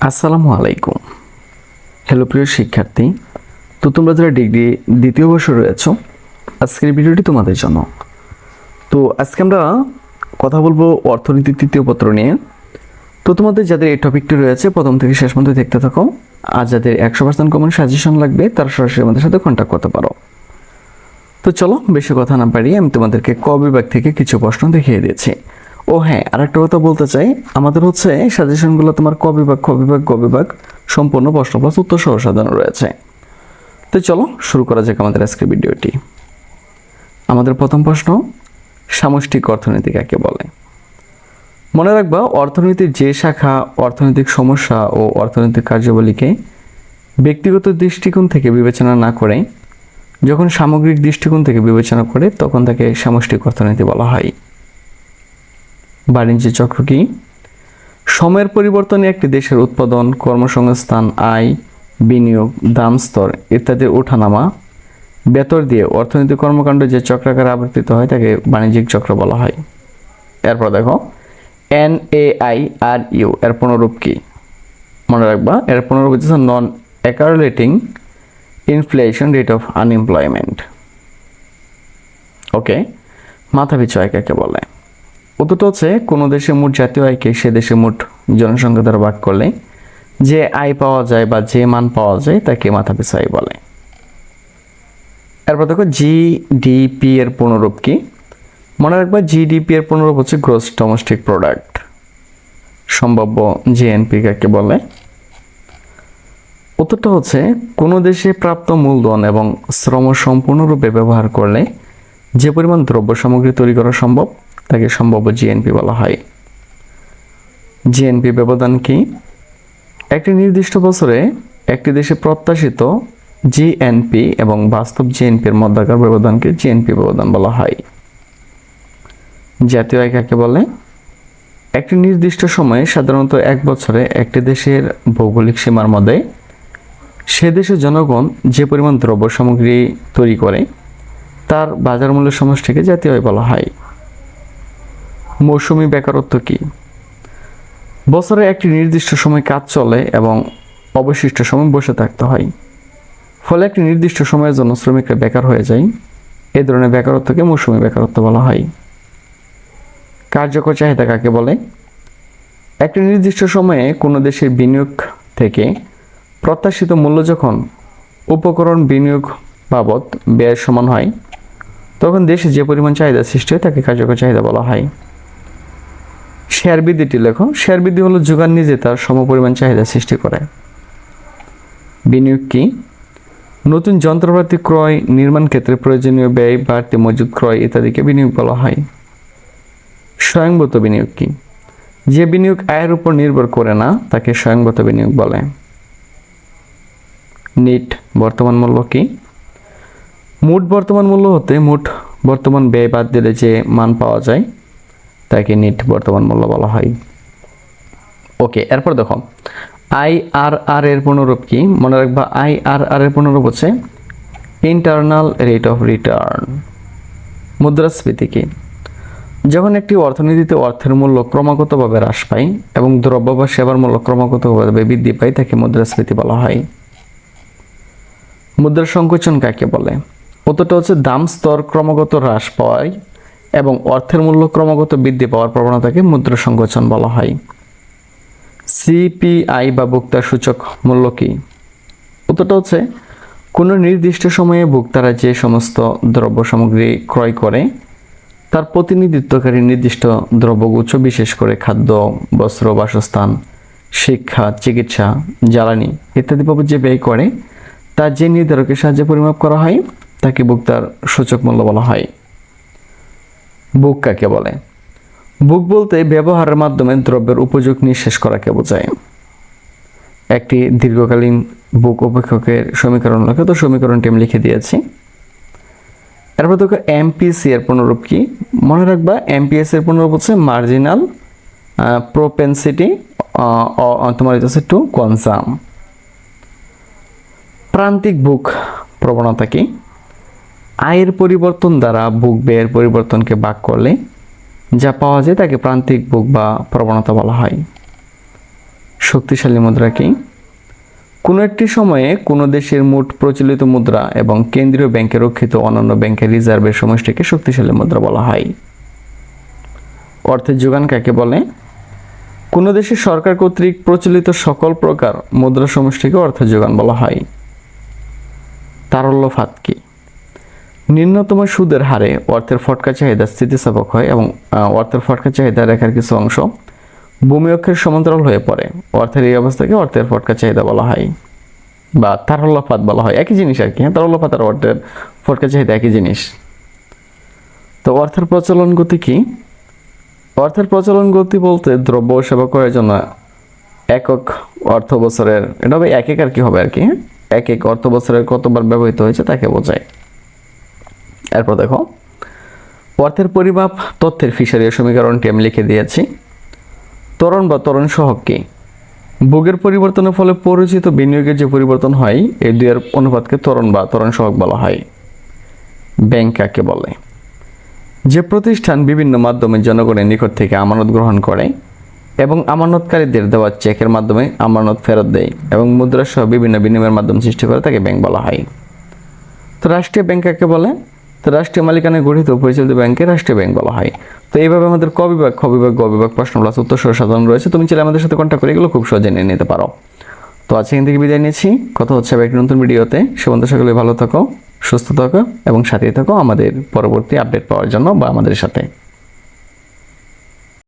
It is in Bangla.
আসসালামু আলাইকুম। হ্যালো প্রিয় শিক্ষার্থী, তো তোমরা যারা ডিগ্রি দ্বিতীয় বর্ষে রয়েছো, আজকের ভিডিওটি তোমাদের জন্য। তো আজকে আমরা কথা বলবো অর্থনীতির তৃতীয় পত্র নিয়ে। তো তোমাদের যাদের এই টপিকটি রয়েছে প্রথম থেকে শেষ পর্যন্ত দেখতে থাকো, আর যাদের 100% কমন সাজেশন লাগবে তারা সরাসরি আমাদের সাথে কন্ট্যাক্ট করতে পারো। তো চলো বেশি কথা না পারিয়ে আমি তোমাদেরকে ক বিভাগ থেকে কিছু প্রশ্ন দেখিয়ে দিয়েছি। ও হ্যাঁ, আরেকটা কথা বলতে চাই, আমাদের সাজেশনগুলো তোমার ক বিভাগ, খ বিভাগ, গ বিভাগ সম্পূর্ণ প্রশ্ন প্লাস উত্তর সহ সাজানো রয়েছে। তো চলো শুরু করা যাক আমাদের আজকের ভিডিওটি। আমাদের প্রথম প্রশ্ন, সামষ্টিক অর্থনীতি কাকে বলে? মনে রাখবা, অর্থনীতির যে শাখা অর্থনৈতিক সমস্যা ও অর্থনৈতিক কার্যাবলীকে ব্যক্তিগত দৃষ্টিকোণ থেকে বিবেচনা না করে যখন সামগ্রিক দৃষ্টিকোণ থেকে বিবেচনা করে তখন তাকে সামষ্টিক অর্থনীতি বলা হয়। বাণিজ্য চক্র কি? সময়ের পরিবর্তনে একটি দেশের উৎপাদন, কর্মসংস্থান, আয়, বিনিয়োগ, দাম স্তর ইত্যাদির ওঠানামা বেতর দিয়ে অর্থনৈতিক কর্মকাণ্ড যে চক্রাকারে আবর্তিত হয় তাকে বাণিজ্যিক চক্র বলা হয়। এরপর দেখো, NAIRU এর পুনরূপ কি? মনে রাখবা, এর পুনরূপ হচ্ছে নন অ্যাকারলেটিং ইনফ্লেশন রেট অফ আনএমপ্লয়মেন্ট। ওকে, মাথাপিছু আয় কাকে বলে? উত্তরটা হচ্ছে কোনো দেশে মোট জাতীয় আয়কে সে দেশে মোট জনসংখ্যা দ্বারা ভাগ করলে যে আয় পাওয়া যায় বা যে মান পাওয়া যায় তাকে মাথাপিছু আয় বলে। এরপর দেখো, জিডিপি এর পুনরূপ কি? মনে রাখবা, জিডিপি এর পুনরূপ হচ্ছে গ্রস ডোমেস্টিক প্রোডাক্ট। সম্ভাব্য জিএনপি কাকে বলে? উত্তরটা হচ্ছে কোনো দেশে প্রাপ্ত মূলধন এবং শ্রম সম্পূর্ণরূপে ব্যবহার করলে যে পরিমাণ দ্রব্য সামগ্রী তৈরি করা সম্ভব তাকে সম্ভাব্য জিএনপি বলা হয়। জিএনপি ব্যবধান কি? একটি নির্দিষ্ট বছরে একটি দেশে প্রত্যাশিত জিএনপি এবং বাস্তব জিএনপির মধ্যকার ব্যবধানকে জিএনপি ব্যবধান বলা হয়। জাতীয় আয় কাকে বলে? একটি নির্দিষ্ট সময়ে সাধারণত এক বছরে একটি দেশের ভৌগোলিক সীমার মধ্যে সে দেশের জনগণ যে পরিমাণ দ্রব্য সামগ্রী তৈরি করে তার বাজার মূল্যের সমষ্টিকে জাতীয় আয় বলা হয়। মৌসুমি বেকারত্ব কি? বছরে একটি নির্দিষ্ট সময় কাজ চলে এবং অবশিষ্ট সময় বসে থাকতে হয়, ফলে একটি নির্দিষ্ট সময়ের জন্য শ্রমিকরা বেকার হয়ে যায়। এই ধরনের বেকারত্বকে মৌসুমি বেকারত্ব বলা হয়। কার্যকর চাহিদা কাকে বলে? একটি নির্দিষ্ট সময়ে কোনো দেশের বিনিয়োগ থেকে প্রত্যাশিত মূল্য যখন উপকরণ বিনিয়োগ বাবদ ব্যয়ের সমান হয় তখন দেশে যে পরিমাণ চাহিদা সৃষ্টি হয় তাকে কার্যকর চাহিদা বলা হয়। শেয়ার বৃদ্ধিটি লেখো। শেয়ার বৃদ্ধি হলো যোগান নিজে তার সমপরিমাণ চাহিদা সৃষ্টি করে। বিনিয়োগ কি? নতুন যন্ত্রপাতি ক্রয়, নির্মাণ ক্ষেত্রে প্রয়োজনীয় ব্যয়, বাড়তি মজুদ ক্রয় ইত্যাদিকে বিনিয়োগ বলা হয়। স্বয়ংভূত বিনিয়োগ কি? যে বিনিয়োগ আয়ের উপর নির্ভর করে না তাকে স্বয়ংভূত বিনিয়োগ বলে। নিট বর্তমান মূল্য কি? মোট বর্তমান মূল্য হতে মোট বর্তমান ব্যয় বাদ দিলে যে মান পাওয়া যায় তাকে নিট বর্তমান মূল্য বলা হয়। ওকে, এরপর দেখো, IRR এর পুনরূপ কি? মনে রাখবা, IRR এর পুনরূপ হচ্ছে ইন্টারনাল রেট অফ রিটার্ন। মুদ্রাস্ফীতি কি? যখন একটি অর্থনীতিতে অর্থের মূল্য ক্রমাগতভাবে হ্রাস পায় এবং দ্রব্য বা সেবার মূল্য ক্রমাগতভাবে বৃদ্ধি পায় তাকে মুদ্রাস্ফীতি বলা হয়। মুদ্রা সংকোচন কাকে বলে? উত্তরটা হচ্ছে দাম স্তর ক্রমাগত হ্রাস পাওয়ায় এবং অর্থের মূল্য ক্রমাগত বৃদ্ধি পাওয়ার প্রবণতাকে মুদ্রা সংকোচন বলা হয়। CPI বা ভোক্তা সূচক মূল্য কি? উত্তরটা হচ্ছে কোনো নির্দিষ্ট সময়ে ভোক্তারা যে সমস্ত দ্রব্য সামগ্রী ক্রয় করে তার প্রতিনিধিত্বকারী নির্দিষ্ট দ্রব্যগুচ্ছ, বিশেষ করে খাদ্য, বস্ত্র, বাসস্থান, শিক্ষা, চিকিৎসা, জ্বালানি ইত্যাদি বাবদ যে ব্যয় করে তার যে নির্ধারকের সাহায্যে পরিমাপ করা হয় তাকে ভোক্তার সূচক মূল্য বলা হয়। বুক কাকে বলে? বুক বলতে ব্যবহারের মাধ্যমে দ্রব্যের উপযোগ নিঃশেষ করাকে বোঝায়। একটি দীর্ঘকালীন বুক অপেক্ষকের সমীকরণ লেখো। তো সমীকরণটি আমি লিখে দিয়েছি। এরপর দেখো, MPC এর পুনরূপ কি? মনে রাখবা, MPS এর পুনরূপ হচ্ছে মার্জিনাল প্রোপেনসিটি তোমার হচ্ছে টু কনজাম। প্রান্তিক বুক প্রবণতা কি? আয়ের পরিবর্তন দ্বারা বুক ব্যয়ের পরিবর্তনকে ভাগ করলে যা পাওয়া যায় তাকে প্রান্তিক বুক বা প্রবণতা বলা হয়। শক্তিশালী মুদ্রা কি? কোনো একটি সময়ে কোনো দেশের মোট প্রচলিত মুদ্রা এবং কেন্দ্রীয় ব্যাংকে রক্ষিত অন্যান্য ব্যাংকের রিজার্ভের সমষ্টিকে শক্তিশালী মুদ্রা বলা হয়। অর্থের যোগান কাকে বলে? কোনো দেশের সরকার কর্তৃক প্রচলিত সকল প্রকার মুদ্রা সমষ্টিকে অর্থের যোগান বলা হয়। তারল্যফাত কি? নিম্নতম সুদের হারে অর্থের ফটকা চাহিদা স্থিতিস্থাপক হয় এবং অর্থের ফটকা চাহিদা রেখার কিছু অংশ ভূমি অক্ষের সমান্তরাল হয়ে পড়ে। অর্থের এই অবস্থাকে অর্থের ফটকা চাহিদা বলা হয় বা তারল্যফাত বলা হয়। একই জিনিস আর কি। হ্যাঁ, তারল্যফাত আর অর্থের ফটকা চাহিদা একই জিনিস। তো অর্থের প্রচলন গতি কি? অর্থের প্রচলন গতি বলতে দ্রব্য ও সেবা করার জন্য একক অর্থ বছরের, এটা হবে এক এক আর কি হবে আর কি, এক এক অর্থ বছরের কতবার ব্যবহৃত হয়েছে তাকে বোঝায়। এরপর দেখো, অর্থের পরিমাপ তথ্যের ফিশারীয় সমীকরণটি আমি লিখে দিয়েছি। ত্বরণ বা ত্বরণ সহগ কি? ভোগের পরিবর্তনের ফলে পরিচিত বিনিয়োগের যে পরিবর্তন হয় এই দুইয়ের অনুপাতকে ত্বরণ বা ত্বরণ সহগ বলা হয়। ব্যাংক কাকে বলে? যে প্রতিষ্ঠান বিভিন্ন মাধ্যমে জনগণের নিকট থেকে আমানত গ্রহণ করে এবং আমানতকারীদের দেওয়া চেকের মাধ্যমে আমানত ফেরত দেয় এবং মুদ্রা সহ বিভিন্ন বিনিময়ের মাধ্যম সৃষ্টি করে তাকে ব্যাংক বলা হয়। তো রাষ্ট্রীয় ব্যাংক কাকে বলে? তো রাষ্ট্রীয় মালিকানায় গঠিত পরিচালিত ব্যাংকে রাষ্ট্রীয় ব্যাংক বলা হয়। তো এইভাবে আমাদের ক বিভাগ, খ বিভাগ, গ বিভাগ প্রশ্ন প্লাস উত্তর সহ সাধারণ রয়েছে। তুমি চাইলে আমাদের সাথে কন্ট্যাক্ট করে এগুলো খুব সহজে নিয়ে নিতে পারো। তো আজকে এখান থেকে বিদায় নিচ্ছি। কথা হচ্ছে একটি নতুন ভিডিওতে। সে পর্যন্ত সকলে ভালো থাকো, সুস্থ থাকো এবং সাথেই থাকো আমাদের পরবর্তী আপডেট পাওয়ার জন্য বা আমাদের সাথে।